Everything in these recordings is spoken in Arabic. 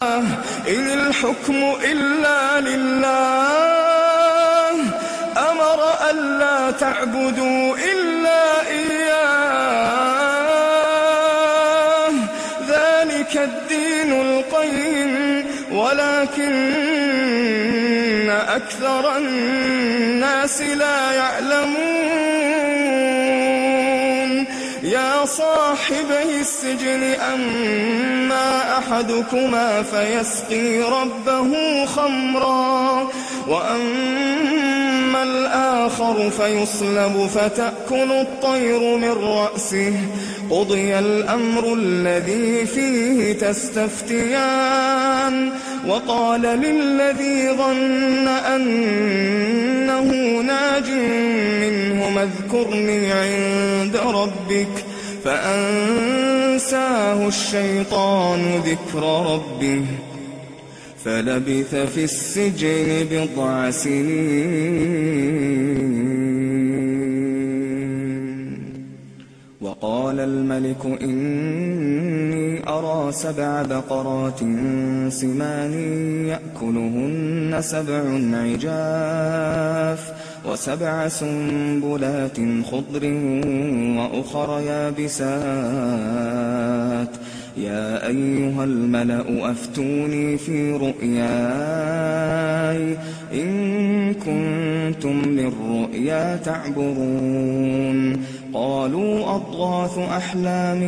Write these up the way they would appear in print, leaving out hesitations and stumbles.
إن الحكم إلا لله أمر ألا تعبدوا إلا إياه ذلك الدين القيم ولكن أكثر الناس لا يعلمون يا صاحبي السجن أما أحدكما فيسقي ربه خمرا وأما الآخر فيصلب فتأكل الطير من رأسه قضي الأمر الذي فيه تستفتيان وقال للذي ظن أنه ناج منهما اذكرني عند ربك فأنساه الشيطان ذكر ربه فلبث في السجن بضع سنين. وقال الملك إني أرى 7 بقرات سمان يأكلهن 7 عجاف و7 سنبلات خضر وأخر يابسات يا أيها الملأ أفتوني في رؤياي إن كنتم للرؤيا تعبرون قالوا أضغاث أحلام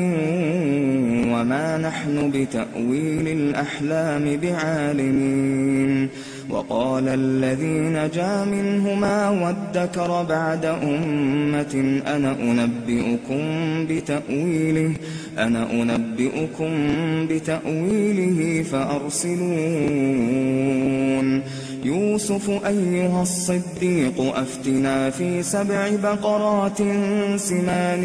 وما نحن بتأويل الأحلام بعالمين. وقال الذي نجا منهما وادكر بعد أمة أنا أنبئكم بتأويله فأرسلون يوسف أيها الصديق أفتنا في 7 بقرات سمان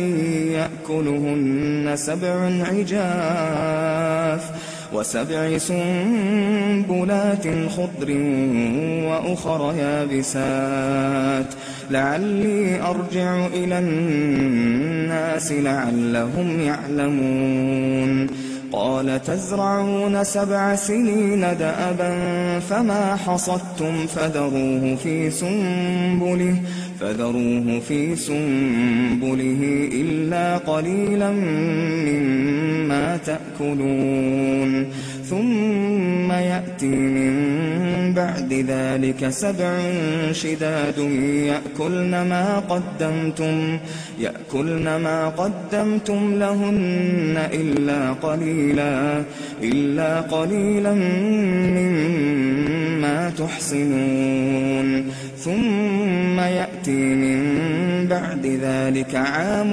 يأكلهن 7 عجاف و7 سنبلات خضر وأخر يابسات لعلي أرجع إلى الناس لعلهم يعلمون. قال تزرعون 7 سنين دأبا فما حصدتم فذروه في سنبله إلا قليلا مما تأكلون ثم يأتي من بعد ذلك 7 شداد يأكلن ما قدمتم لهن إلا قليلا مما تحصنون ثم يأتي من بعد ذلك عام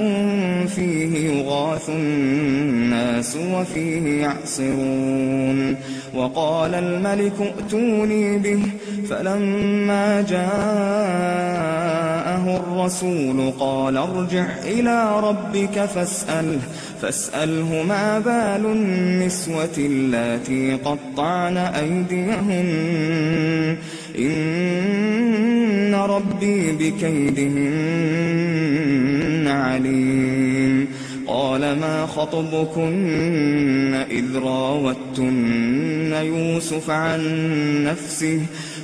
فيه يغاث الناس وفيه يعصرون. وقال الملك ائتوني به فلما جاءه الرسول قال ارجع إلى ربك فاسأله ما بال النسوة اللاتي قطعن أيديهن إن ربي بكيدهن عليم. قال ما خطبكن إذ راوتن يوسف عن نفسه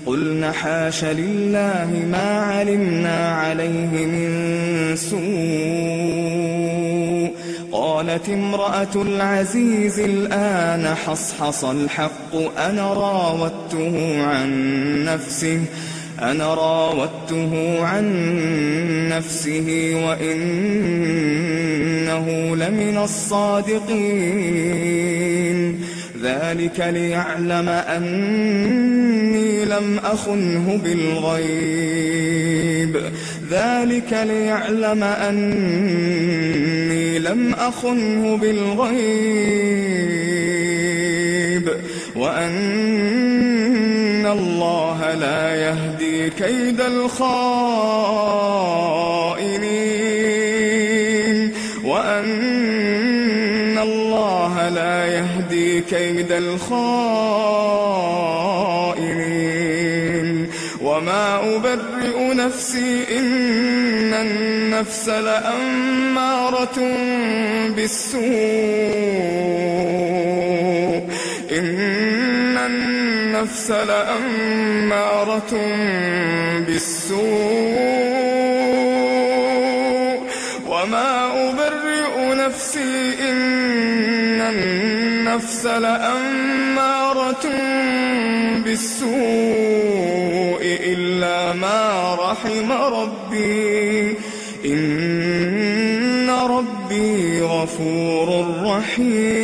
قلن حاش لله ما علمنا عليه من سوء. قالت امرأة العزيز الآن حصحص الحق أنا راودته عن نفسه وإنه لمن الصادقين. ذلك ليعلم أني لم أخنه بالغيب وأن الله لا يهدي كيد الخائنين. وما أبرئ نفسي إن النفس لأمارة بالسوء النفس لأمارة بالسوء وما أبرئ نفسي إن النفس لأمارة بالسوء إلا ما رحم ربي إن ربي غفور رحيم.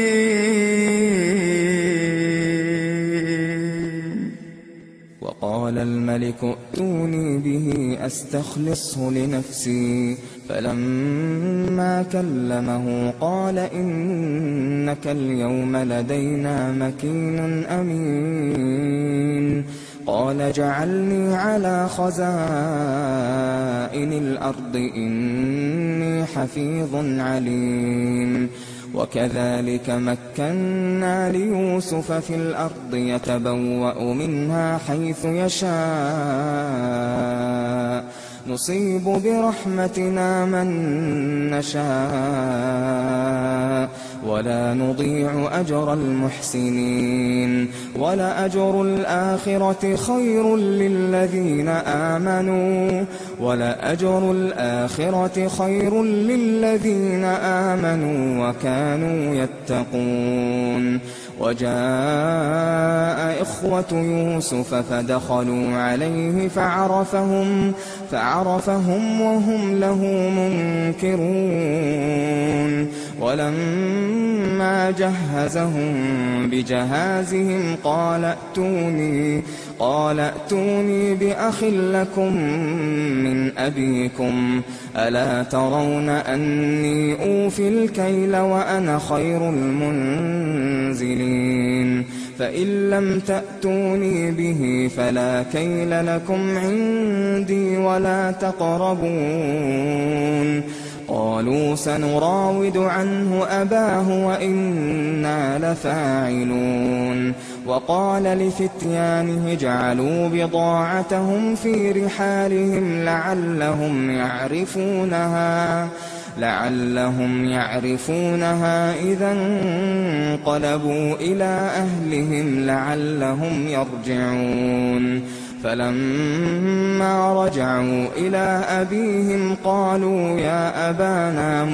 وقال الملك ائتوني به أستخلصه لنفسي فلما كلمه قال إنك اليوم لدينا مكين أمين. قال اجعلني على خزائن الأرض إني حفيظ عليم. وكذلك مكنا ليوسف في الأرض يتبوأ منها حيث يشاء نصيب برحمتنا من نشاء ولا نضيع أجر المحسنين. ولأجر الآخرة خير للذين آمنوا وكانوا يتقون. وجاء إخوة يوسف فدخلوا عليه فعرفهم وهم له منكرون. ولما جهزهم بجهازهم قال ائتوني بأخ لكم من أبيكم ألا ترون أني أوفي الكيل وأنا خير المنزلين. فإن لم تأتوني به فلا كيل لكم عندي ولا تقربون. قالوا سنراود عنه أباه وإنا لفاعلون. وقال لفتيانه اجعلوا بضاعتهم في رحالهم لعلهم يعرفونها إذا انقلبوا إلى أهلهم لعلهم يرجعون. فلما رجعوا إلى أبيهم قالوا يا أبانا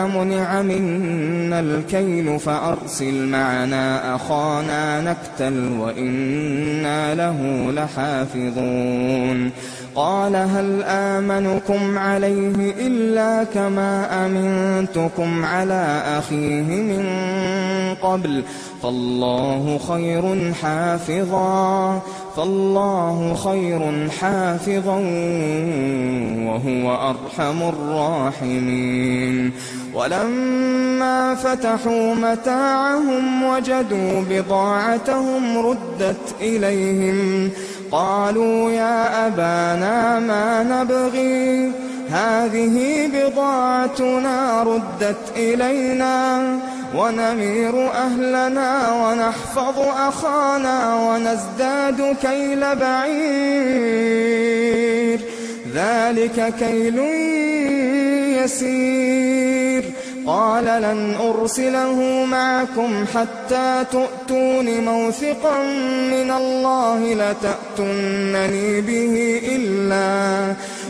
منع منا الكيل فأرسل معنا أخانا نكتل وإنا له لحافظون. قال هل آمنكم عليه إلا كما أمنتكم على أخيه من قبل فالله خير حافظا وهو أرحم الراحمين. ولما فتحوا متاعهم وجدوا بضاعتهم ردت إليهم قالوا يا أبانا ما نبغي هذه بضاعتنا ردت إلينا ونمير أهلنا ونحفظ أخانا ونزداد كيل بعير ذلك كيل يسير. قال لن أرسله معكم حتى تؤتون موثقا من الله لتأتونني به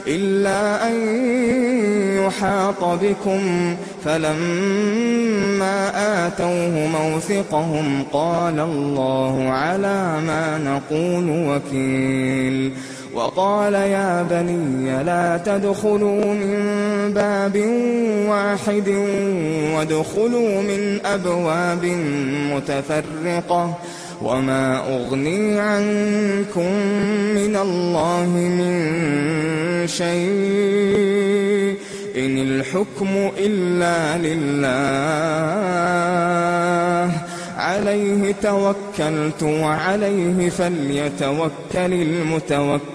إلا أن يحاط بكم. فلما آتوه موثقهم قال الله على ما نقول وكيل. وقال يا بني لا تدخلوا من باب واحد وادخلوا من أبواب متفرقة وما أغني عنكم من الله من شيء إن الحكم إلا لله عليه توكلت وعليه فليتوكل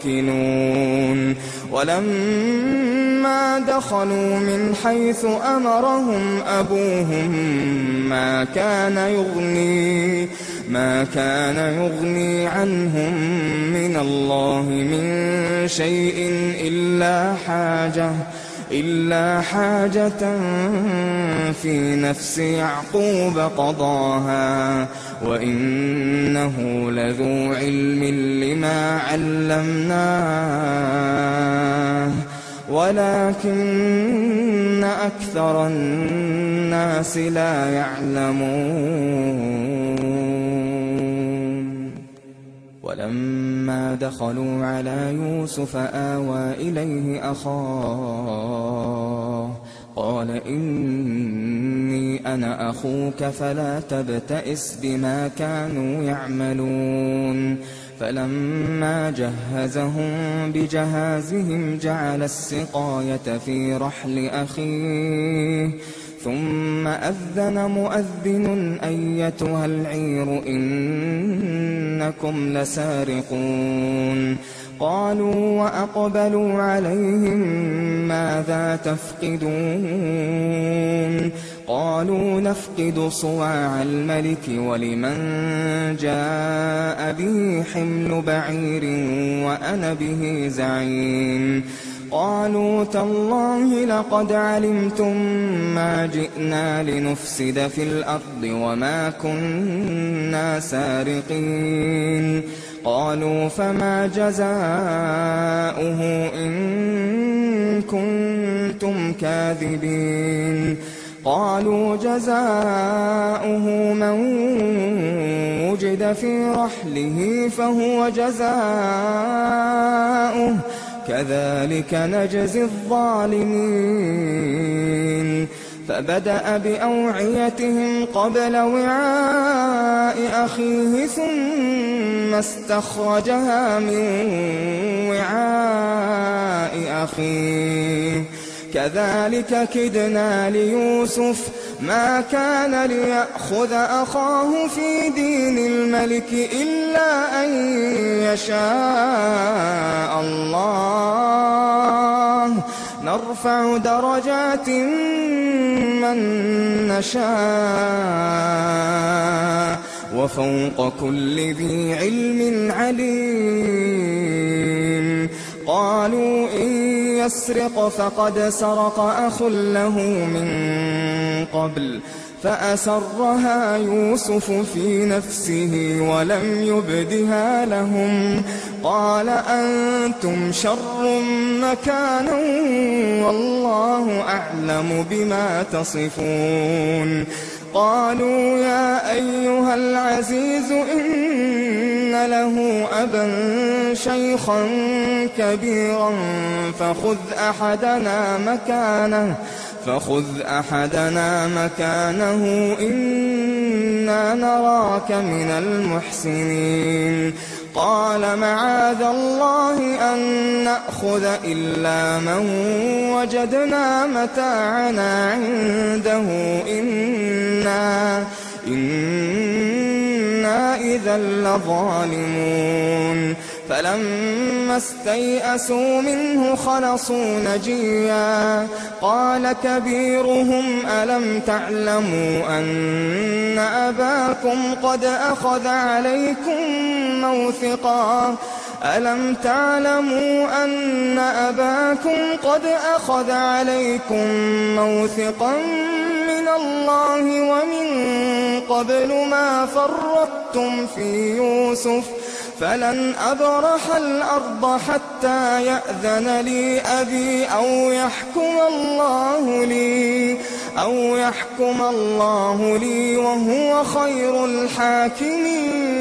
المتوكلون. ولما دخلوا من حيث أمرهم أبوهم ما كان يغني عنهم من الله من شيء إلا حاجة في نفس يعقوب قضاها وإنه لذو علم لما علمناه ولكن أكثر الناس لا يعلمون. ولما دخلوا على يوسف آوى إليه أخاه قال إني أنا أخوك فلا تبتئس بما كانوا يعملون. فلما جهزهم بجهازهم جعل السقاية في رحل أخيه ثم أذن مؤذن أيتها العير إنكم لسارقون. قالوا وأقبلوا عليهم ماذا تفقدون؟ قالوا نفقد صواع الملك ولمن جاء به حمل بعير وأنا به زعيم. قالوا تالله لقد علمتم ما جئنا لنفسد في الأرض وما كنا سارقين. قالوا فما جزاؤه إن كنتم كاذبين؟ قالوا جزاؤه من وجد في رحله فهو جزاؤه كذلك نجزي الظالمين. فبدأ بأوعيتهم قبل وعاء أخيه ثم استخرجها من وعاء أخيه كذلك كدنا ليوسف ما كان ليأخذ أخاه في دين الملك إلا أن يشاء الله نرفع درجات من نشاء وفوق كل ذي علم عليم. قالوا إن يسرق فقد سرق أخ له من قبل فأسرها يوسف في نفسه ولم يبدها لهم. قال أنتم شر مكانا والله أعلم بما تصفون. قالوا يا أيها العزيز إن له أبا شيخا كبيرا فخذ أحدنا مكانه إنا نراك من المحسنين. قال معاذ الله أن نأخذ إلا من وجدنا متاعنا عنده إنا إذا لظالمون. فلما استيئسوا منه خلصوا نجيا. قال كبيرهم ألم تعلموا أن أباكم قد أخذ عليكم موثقا من الله ومن قبل ما فرطتم في يوسف فلن أبرح الأرض حتى يأذن لي أبي أو يحكم الله لي وهو خير الحاكمين.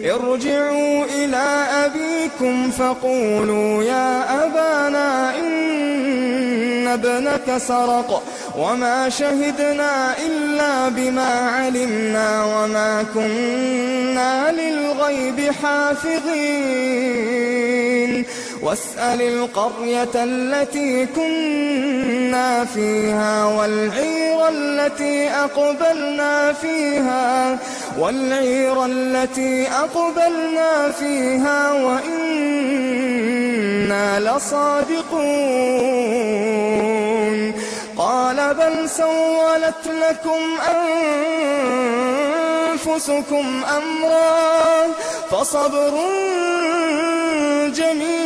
ارجعوا إلى أبيكم فقولوا يا أبانا إن ابنك سرق وما شهدنا إلا بما علمنا وما كنا للغيب حافظين. واسأل القرية التي كنا فيها والعير التي أقبلنا فيها وإنا لصادقون. قال بل سولت لكم أنفسكم أمرا فصبر جميل